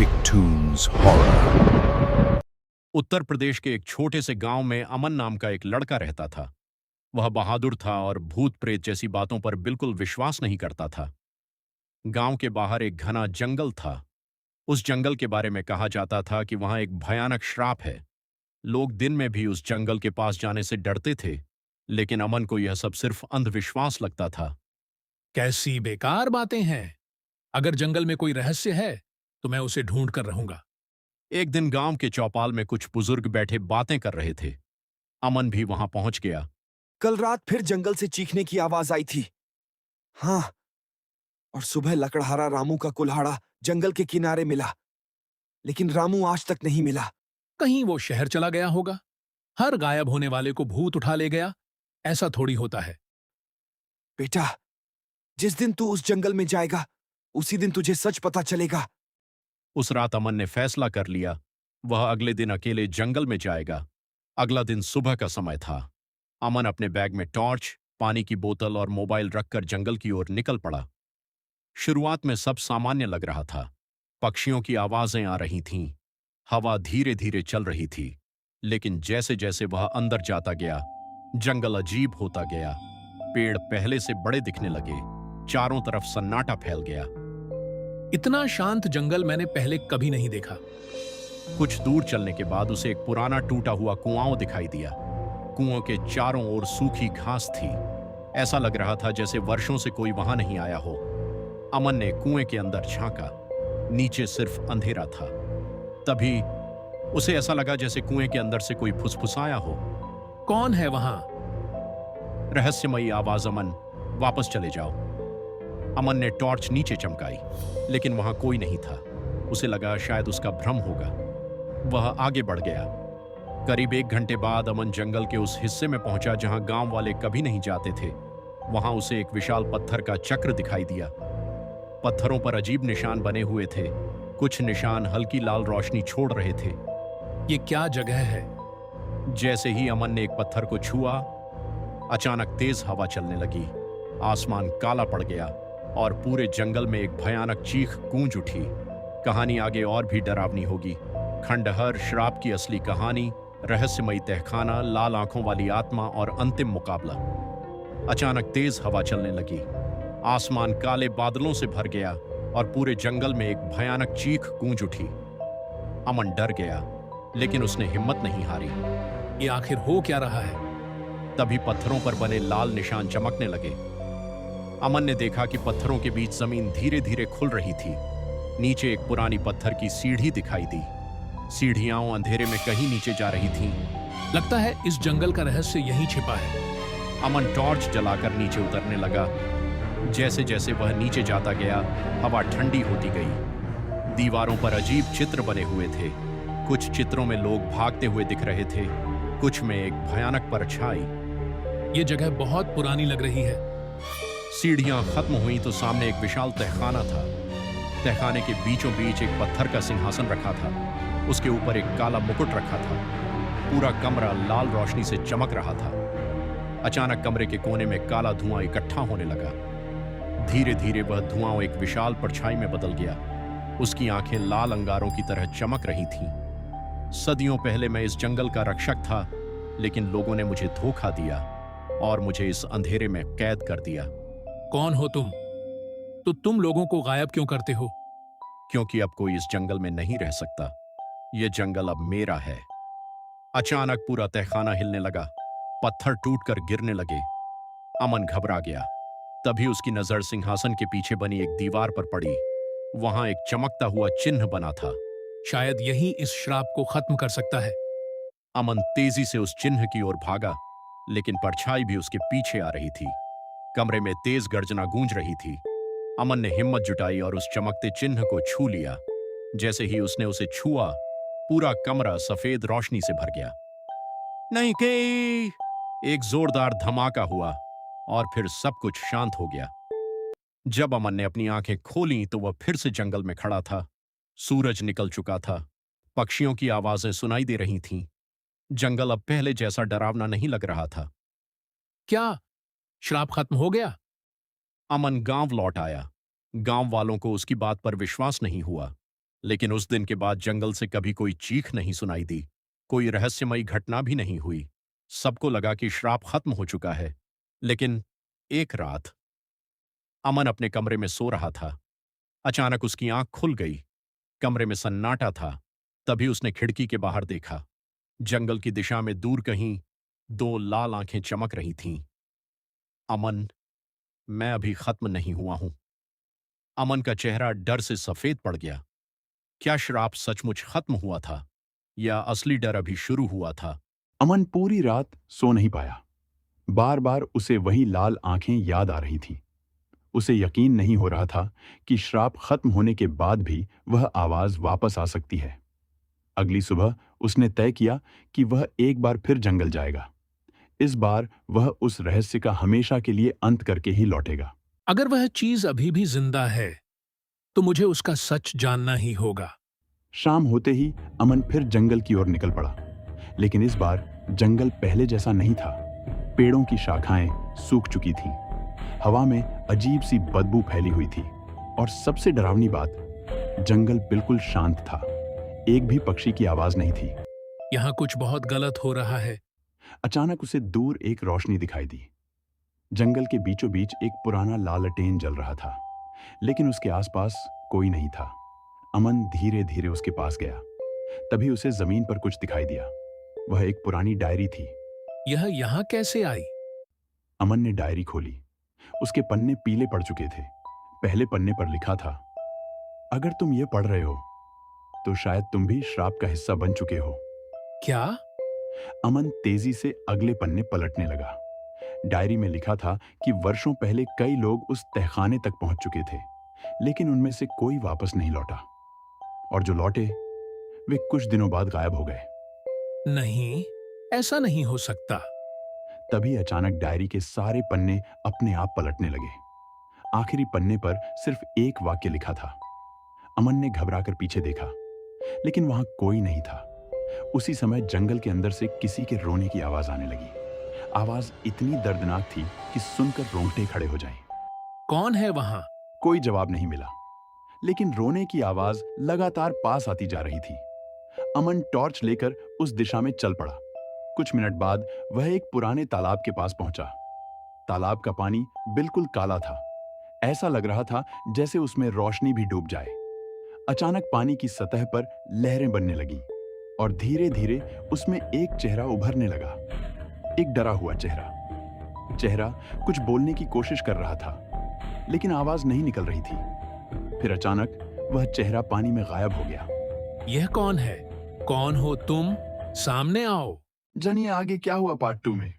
Nicktoons Horror। Uttar Pradesh के एक छोटे से गांव में अमन नाम का एक लड़का रहता था। वह बहादुर था और भूत प्रेत जैसी बातों पर बिल्कुल विश्वास नहीं करता था। गांव के बाहर एक घना जंगल था। उस जंगल के बारे में कहा जाता था कि वहां एक भयानक श्राप है। लोग दिन में भी उस जंगल के पास जाने से डरते थे, लेकिन अमन को यह सब सिर्फ अंधविश्वास लगता था। कैसी बेकार बातें हैं। अगर जंगल में कोई रहस्य है तो मैं उसे ढूंढ कर रहूंगा। एक दिन गांव के चौपाल में कुछ बुजुर्ग बैठे बातें कर रहे थे। अमन भी वहां पहुंच गया। कल रात फिर जंगल से चीखने की आवाज आई थी। हाँ, और सुबह लकड़हारा रामू का कुल्हाड़ा जंगल के किनारे मिला, लेकिन रामू आज तक नहीं मिला। कहीं वो शहर चला गया होगा। हर गायब होने वाले को भूत उठा ले गया, ऐसा थोड़ी होता है। बेटा, जिस दिन तू उस जंगल में जाएगा उसी दिन तुझे सच पता चलेगा। उस रात अमन ने फैसला कर लिया, वह अगले दिन अकेले जंगल में जाएगा। अगला दिन सुबह का समय था। अमन अपने बैग में टॉर्च, पानी की बोतल और मोबाइल रखकर जंगल की ओर निकल पड़ा। शुरुआत में सब सामान्य लग रहा था। पक्षियों की आवाजें आ रही थीं, हवा धीरे धीरे चल रही थी। लेकिन जैसे जैसे वह अंदर जाता गया, जंगल अजीब होता गया। पेड़ पहले से बड़े दिखने लगे, चारों तरफ सन्नाटा फैल गया। इतना शांत जंगल मैंने पहले कभी नहीं देखा। कुछ दूर चलने के बाद उसे एक पुराना टूटा हुआ कुआं दिखाई दिया। कुआं के चारों ओर सूखी घास थी। ऐसा लग रहा था जैसे वर्षों से कोई वहां नहीं आया हो। अमन ने कुएं के अंदर झांका। नीचे सिर्फ अंधेरा था। तभी उसे ऐसा लगा जैसे कुएं के अंदर से कोई फुसफुसाया हो। कौन है वहां? रहस्यमयी आवाज, अमन वापस चले जाओ। अमन ने टॉर्च नीचे चमकाई, लेकिन वहां कोई नहीं था। उसे लगा शायद उसका भ्रम होगा। वह आगे बढ़ गया। करीब 1 घंटे बाद अमन जंगल के उस हिस्से में पहुंचा जहां गांव वाले कभी नहीं जाते थे। वहां उसे एक विशाल पत्थर का चक्र दिखाई दिया। पत्थरों पर अजीब निशान बने हुए थे। कुछ निशान हल्की लाल रोशनी छोड़ रहे थे। ये क्या जगह है? जैसे ही अमन ने एक पत्थर को छुआ, अचानक तेज हवा चलने लगी। आसमान काला पड़ गया और पूरे जंगल में एक भयानक चीख गूंज उठी। कहानी आगे और भी डरावनी होगी। खंडहर, श्राप की असली कहानी, रहस्यमयी तहखाना, लाल आंखों वाली आत्मा और अंतिम मुकाबला। अचानक तेज हवा चलने लगी। आसमान काले बादलों से भर गया और पूरे जंगल में एक भयानक चीख गूंज उठी। अमन डर गया, लेकिन उसने हिम्मत नहीं हारी। ये आखिर हो क्या रहा है? तभी पत्थरों पर बने लाल निशान चमकने लगे। अमन ने देखा कि पत्थरों के बीच जमीन धीरे धीरे खुल रही थी। नीचे एक पुरानी पत्थर की सीढ़ी दिखाई दी। सीढ़ियां अंधेरे में कहीं नीचे जा रही थीं। लगता है इस जंगल का रहस्य यहीं छिपा है। अमन टॉर्च जलाकर नीचे उतरने लगा। जैसे जैसे वह नीचे जाता गया, हवा ठंडी होती गई। दीवारों पर अजीब चित्र बने हुए थे। कुछ चित्रों में लोग भागते हुए दिख रहे थे, कुछ में एक भयानक परछाई। ये जगह बहुत पुरानी लग रही है। सीढ़ियां खत्म हुई तो सामने एक विशाल तहखाना था। तहखाने के बीचों बीच एक पत्थर का सिंहासन रखा था। उसके ऊपर एक काला मुकुट रखा था। पूरा कमरा लाल रोशनी से चमक रहा था। अचानक कमरे के कोने में काला धुआं इकट्ठा होने लगा। धीरे धीरे वह धुआं एक विशाल परछाई में बदल गया। उसकी आंखें लाल अंगारों की तरह चमक रही थीं। सदियों पहले मैं इस जंगल का रक्षक था, लेकिन लोगों ने मुझे धोखा दिया और मुझे इस अंधेरे में कैद कर दिया। कौन हो तुम? तो तुम लोगों को गायब क्यों करते हो? क्योंकि अब कोई इस जंगल में नहीं रह सकता। यह जंगल अब मेरा है। अचानक पूरा तहखाना हिलने लगा। पत्थर टूटकर गिरने लगे। अमन घबरा गया। तभी उसकी नजर सिंहासन के पीछे बनी एक दीवार पर पड़ी। वहां एक चमकता हुआ चिन्ह बना था। शायद यही इस श्राप को खत्म कर सकता है। अमन तेजी से उस चिन्ह की ओर भागा, लेकिन परछाई भी उसके पीछे आ रही थी। कमरे में तेज गर्जना गूंज रही थी। अमन ने हिम्मत जुटाई और उस चमकते चिन्ह को छू लिया। जैसे ही उसने उसे छुआ, पूरा कमरा सफेद रोशनी से भर गया। नहीं के एक जोरदार धमाका हुआ और फिर सब कुछ शांत हो गया। जब अमन ने अपनी आंखें खोलीं तो वह फिर से जंगल में खड़ा था। सूरज निकल चुका था। पक्षियों की आवाजें सुनाई दे रही थीं। जंगल अब पहले जैसा डरावना नहीं लग रहा था। क्या श्राप खत्म हो गया? अमन गांव लौट आया। गांव वालों को उसकी बात पर विश्वास नहीं हुआ। लेकिन उस दिन के बाद जंगल से कभी कोई चीख नहीं सुनाई दी, कोई रहस्यमयी घटना भी नहीं हुई। सबको लगा कि श्राप खत्म हो चुका है। लेकिन एक रात अमन अपने कमरे में सो रहा था। अचानक उसकी आंख खुल गई। कमरे में सन्नाटा था। तभी उसने खिड़की के बाहर देखा। जंगल की दिशा में दूर कहीं दो लाल आंखें चमक रही थीं। अमन, मैं अभी खत्म नहीं हुआ हूं। अमन का चेहरा डर से सफेद पड़ गया। क्या श्राप सचमुच खत्म हुआ था या असली डर अभी शुरू हुआ था? अमन पूरी रात सो नहीं पाया। बार बार उसे वही लाल आंखें याद आ रही थीं। उसे यकीन नहीं हो रहा था कि श्राप खत्म होने के बाद भी वह आवाज वापस आ सकती है। अगली सुबह उसने तय किया कि वह एक बार फिर जंगल जाएगा। इस बार वह उस रहस्य का हमेशा के लिए अंत करके ही लौटेगा। अगर वह चीज अभी भी जिंदा है तो मुझे उसका सच जानना ही होगा। शाम होते ही अमन फिर जंगल की ओर निकल पड़ा। लेकिन इस बार जंगल पहले जैसा नहीं था। पेड़ों की शाखाएं सूख चुकी थीं। हवा में अजीब सी बदबू फैली हुई थी। और सबसे डरावनी बात, जंगल बिल्कुल शांत था। एक भी पक्षी की आवाज नहीं थी। यहाँ कुछ बहुत गलत हो रहा है। अचानक उसे दूर एक रोशनी दिखाई दी। जंगल के बीचों बीच एक पुराना लालटेन जल रहा था, लेकिन उसके आसपास कोई नहीं था। अमन धीरे धीरे उसके पास गया। तभी उसे जमीन पर कुछ दिखाई दिया। वह एक पुरानी डायरी थी। यह यहाँ कैसे आई? अमन ने डायरी खोली। उसके पन्ने पीले पड़ चुके थे। पहले पन्ने पर लिखा था, अगर तुम ये पढ़ रहे हो तो शायद तुम भी श्राप का हिस्सा बन चुके हो। क्या? अमन तेजी से अगले पन्ने पलटने लगा। डायरी में लिखा था कि वर्षों पहले कई लोग उस तहखाने तक पहुंच चुके थे, लेकिन उनमें से कोई वापस नहीं लौटा। और जो लौटे वे कुछ दिनों बाद गायब हो गए। नहीं, ऐसा नहीं हो सकता। तभी अचानक डायरी के सारे पन्ने अपने आप पलटने लगे। आखिरी पन्ने पर सिर्फ एक वाक्य लिखा था। अमन ने घबराकर पीछे देखा, लेकिन वहां कोई नहीं था। उसी समय जंगल के अंदर से किसी के रोने की आवाज आने लगी। आवाज इतनी दर्दनाक थी कि सुनकर रोंगटे खड़े हो जाएं। कौन है वहां? कोई जवाब नहीं मिला, लेकिन रोने की आवाज लगातार पास आती जा रही थी। अमन टॉर्च लेकर उस दिशा में चल पड़ा। कुछ मिनट बाद वह एक पुराने तालाब के पास पहुंचा। तालाब का पानी बिल्कुल काला था। ऐसा लग रहा था जैसे उसमें रोशनी भी डूब जाए। अचानक पानी की सतह पर लहरें बनने लगी और धीरे धीरे उसमें एक चेहरा उभरने लगा। एक डरा हुआ चेहरा। चेहरा कुछ बोलने की कोशिश कर रहा था, लेकिन आवाज नहीं निकल रही थी। फिर अचानक वह चेहरा पानी में गायब हो गया। यह कौन है? कौन हो तुम? सामने आओ। जानिए आगे क्या हुआ पार्ट 2 में।